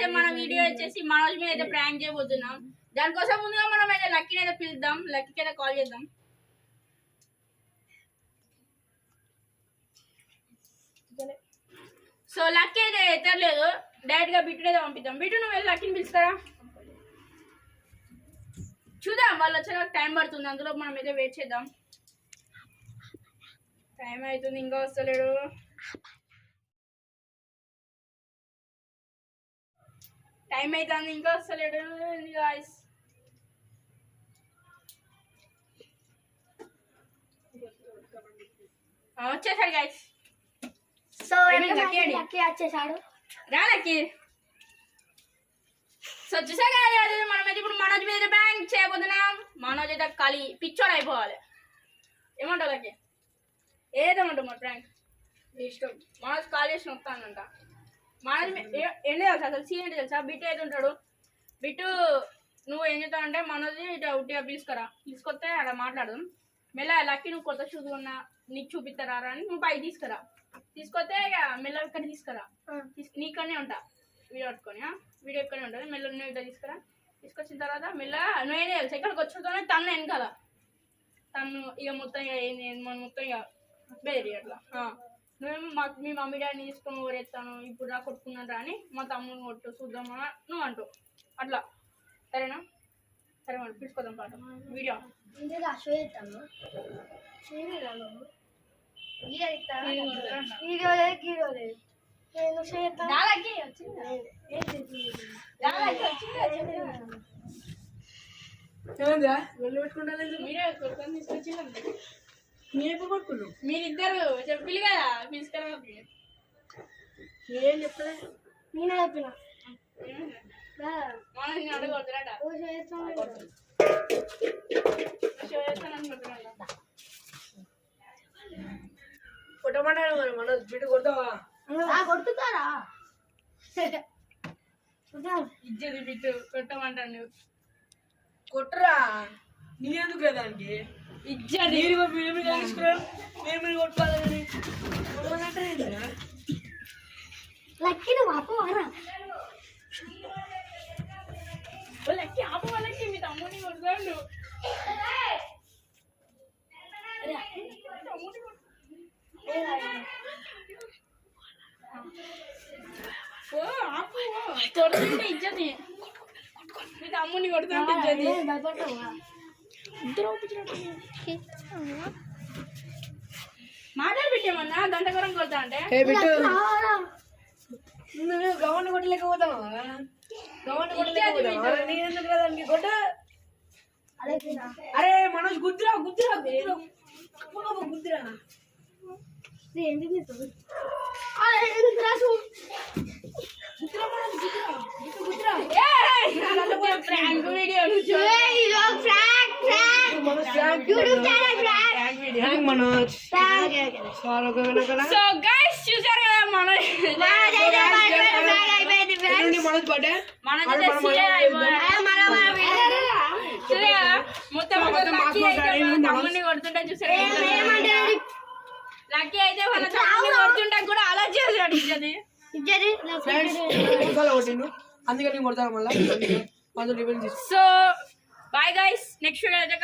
అయితే మన వీడియో వచ్చేసి మనోజ్ మీద అయితే ప్రాంక్ చేయబోతున్నాం. దానికోసం ముందుగా మనం అయితే లక్కీని అయితే పిలుద్దాం, లక్కీకి అయితే కాల్ చేద్దాం. సో లక్కీ అయితే ఎత్తలేదు, డైరెక్ట్ గా బిట్టు అయితే పంపిద్దాం. బిట్టు నువ్వు వెళ్ళి లక్కీని పిలుస్తారా? చూద్దాం, వాళ్ళు వచ్చాక టైం పడుతుంది, అందులో మనం అయితే వెయిట్ చేద్దాం. టైం అవుతుంది, ఇంకా వస్తలేడు. టైం అవుతుంది, ఇంకా వస్తలేడు. గాయ్స్ వచ్చేసాడు గాయ్స్. సో లక్కీ వచ్చేసాడు. రా లక్కీ. సో చూసాక మనమైతే ఇప్పుడు మనోజ్ మీద బ్యాంక్ చేయబోతున్నాం. మనోజ్ అయితే ఖాళీ పిచ్చోడు అయిపోవాలి. ఏమంటావు లక్కీ? ఏదేమంటావు మన బ్యాంక్ ఇష్టం. మనోజ్ ఖాళీ చేసి వస్తానంట. మనోజ్ ఏంటి తెలుసా, అసలు సీన్ ఏంటి తెలుసా? బిట్టు అయితే ఉంటాడు. బిట్టు నువ్వు ఏం చేస్తావు అంటే మనోజ్ ఇట్లా ఉట్టిగా తీసుకొస్తే అలా మాట్లాడదాం. మెల్ల లక్కీ నువ్వు కొత్త షూస్ ఉన్నా నీకు చూపిస్తారా అని నువ్వు పైకి తీసుకొస్తే ఇక మెల్ల ఇక్కడ తీసుకురా. నీకనే ఉంటా వీడియో పట్టుకొని, వీడియో ఇక్కడనే ఉంటుంది. మెల్ల నువ్వు ఇట్లా తీసుకొచ్చిన తర్వాత మెల్ల నువ్వేం తెలుసు ఇక్కడికి వచ్చుతోనే తను వెనకాల తను ఇక మొత్తం ఇక ఏంది మొత్తం ఇక బేరీ అట్లా. నువ్వేమో మీ మమ్మీ డాడీని తీసుకొని ఊరేస్తాను ఇప్పుడు రా కొట్టుకున్నారా అని మా తమ్ముని కొట్టు చూద్దామా నువ్వు అంటూ అట్లా. సరేనా? సరే మనం తీసుకోదాం పాట వీడియో. మీరిద్దరు చెప్పి కదా తీసుకురా. ఏం చెప్పలే, నేనే చెప్పిన. అడగొద్దురాట కొట్టమంటాడు మరి మన బిడ్డ కొడతావా? కొడుతారా? ఇజ్జది బిట్టు కొట్టమంటాను నువ్వు. కొట్టరా, నీకెందుకు కదా దానికి ఇజ్జది తీసుకురా. మీరు కొట్టుకోవాలని లక్కీ నువ్వు ఆపవారా? లక్కీ ఆప వాళ్ళకి మీ తమ్ముడిని కొడతాడు. కొడుతుంటే ఇజ్జది, మీ తమ్ముడిని కొడుతుంటే ఇజ్జది. మాట్లాడి పెట్టామన్నా గంటకరం కొడతా అంటే నువ్వు గవర్న కొట్టలేకపోతావా? గవర్న కొట్టలేకపోతావా? నేనెందుకు కదా కొట్ట. అరే మనోజ్ గుద్దురా గుద్దురా గుద్దురా గుద్దురా. ప్రాంక్ వీడియో సో గైస్ చూసారు కదా మనోజ్ బర్త్డే మొత్తం తమ్ముడిని కొడుతుంటే చూసారు. లక్కీ అయితే వాళ్ళ తమ్ముడిని కొడుతుంటే కూడా అలా చేశాడు ఇజ్జది. అందుకని నేను కొడతాను మళ్ళీ. So bye guys, next video అయితే